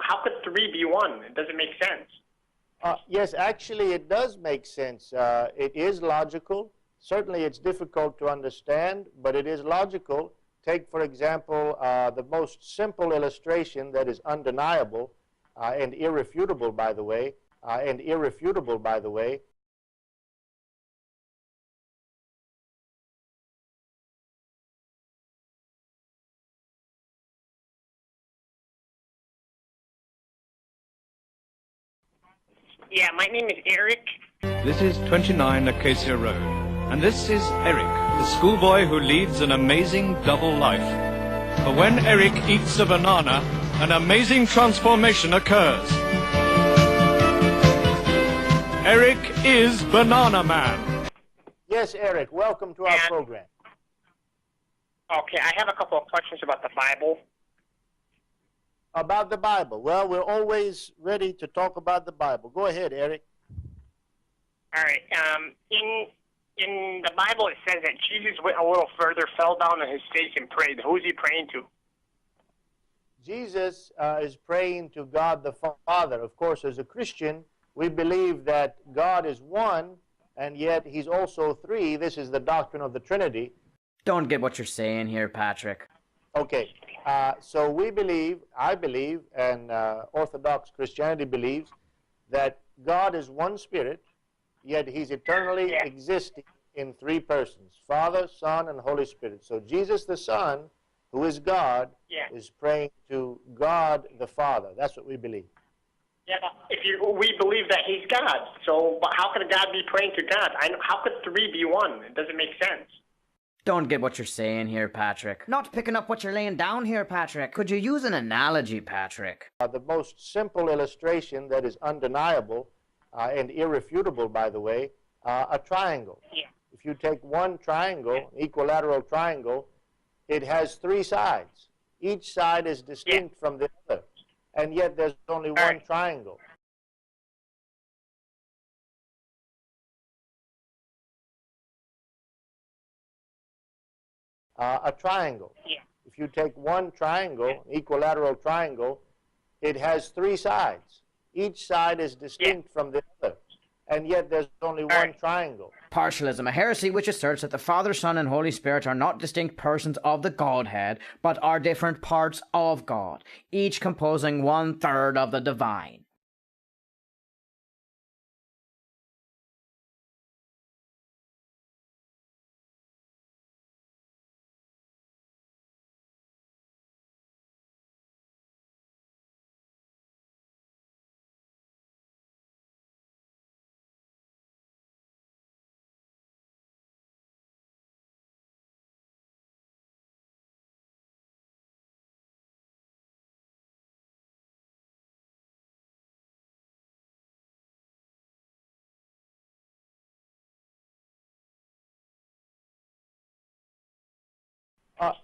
how could three be one? It doesn't make sense. Yes, actually it does make sense. It is logical. Certainly it's difficult to understand, but it is logical. Take, for example, the most simple illustration that is undeniable and irrefutable, by the way, Yeah, my name is Eric. This is 29 Acacia Road, and this is Eric, the schoolboy who leads an amazing double life. But when Eric eats a banana, an amazing transformation occurs. Eric is Banana Man. Yes, Eric, welcome to our program. Okay, I have a couple of questions about the Bible. About the Bible. Well, we're always ready to talk about the Bible. Go ahead, Eric. All right. In the Bible, it says that Jesus went a little further, fell down on his face, and prayed. Who is he praying to? Jesus is praying to God the Father. Of course, as a Christian, we believe that God is one, and yet he's also three. This is the doctrine of the Trinity. Don't get what you're saying here, Patrick. Okay, so I believe, and Orthodox Christianity believes, that God is one Spirit, yet he's eternally existing in three persons, Father, Son, and Holy Spirit. So Jesus the Son, who is God, is praying to God the Father. That's what we believe. Yeah, we believe that he's God. So how could God be praying to God? How could three be one? It doesn't make sense. Don't get what you're saying here, Patrick. Not picking up what you're laying down here, Patrick. Could you use an analogy, Patrick? The most simple illustration that is undeniable and irrefutable, by the way, a triangle. Yeah. If you take one triangle, an equilateral triangle, it has three sides. Each side is distinct from the other, and yet there's only one triangle. A triangle. Yeah. If you take one triangle, an equilateral triangle, it has three sides. Each side is distinct from the other, and yet there's only one triangle. Partialism, a heresy which asserts that the Father, Son, and Holy Spirit are not distinct persons of the Godhead, but are different parts of God, each composing 1/3 of the divine.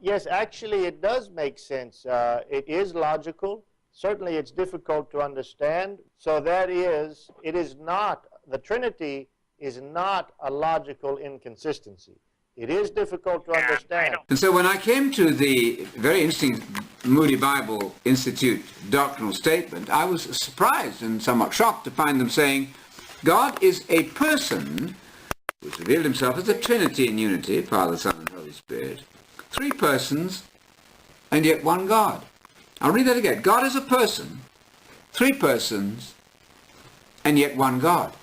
Yes, actually it does make sense. It is logical. Certainly it's difficult to understand. So that is, it is not, the Trinity is not a logical inconsistency. It is difficult to understand. And so when I came to the very interesting Moody Bible Institute doctrinal statement, I was surprised and somewhat shocked to find them saying, God is a person which revealed himself as the Trinity in unity, Father, Son, and Holy Spirit. Three persons, and yet one God. I'll read that again. God is a person, three persons, and yet one God.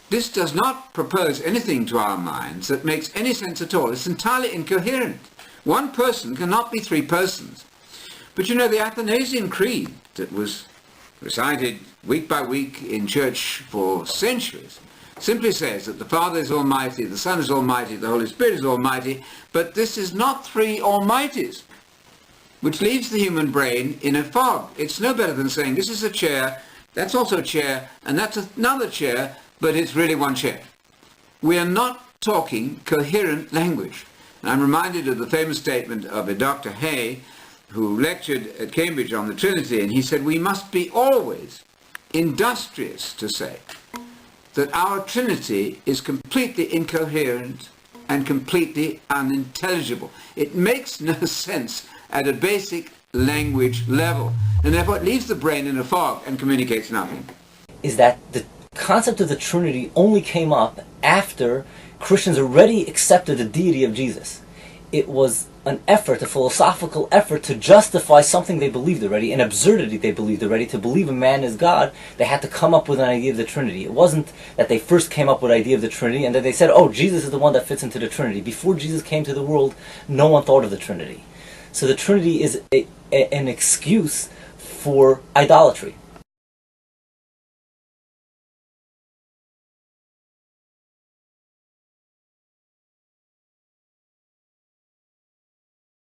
This does not propose anything to our minds that makes any sense at all. It's entirely incoherent. One person cannot be three persons. But you know, the Athanasian Creed that was recited week by week in church for centuries simply says that the Father is almighty, the Son is almighty, the Holy Spirit is almighty, but this is not three almighties, which leaves the human brain in a fog. It's no better than saying this is a chair, that's also a chair, and that's another chair, but it's really one chair. We are not talking coherent language. And I'm reminded of the famous statement of a Dr. Hay, who lectured at Cambridge on the Trinity, and he said, we must be always industrious to say that our Trinity is completely incoherent and completely unintelligible. It makes no sense at a basic language level. And therefore it leaves the brain in a fog and communicates nothing. Is that the concept of the Trinity only came up after Christians already accepted the deity of Jesus. It was an effort, a philosophical effort to justify something they believed already, an absurdity they believed already. To believe a man is God, they had to come up with an idea of the Trinity. It wasn't that they first came up with the idea of the Trinity and then they said, oh, Jesus is the one that fits into the Trinity. Before Jesus came to the world, no one thought of the Trinity. So the Trinity is an excuse for idolatry.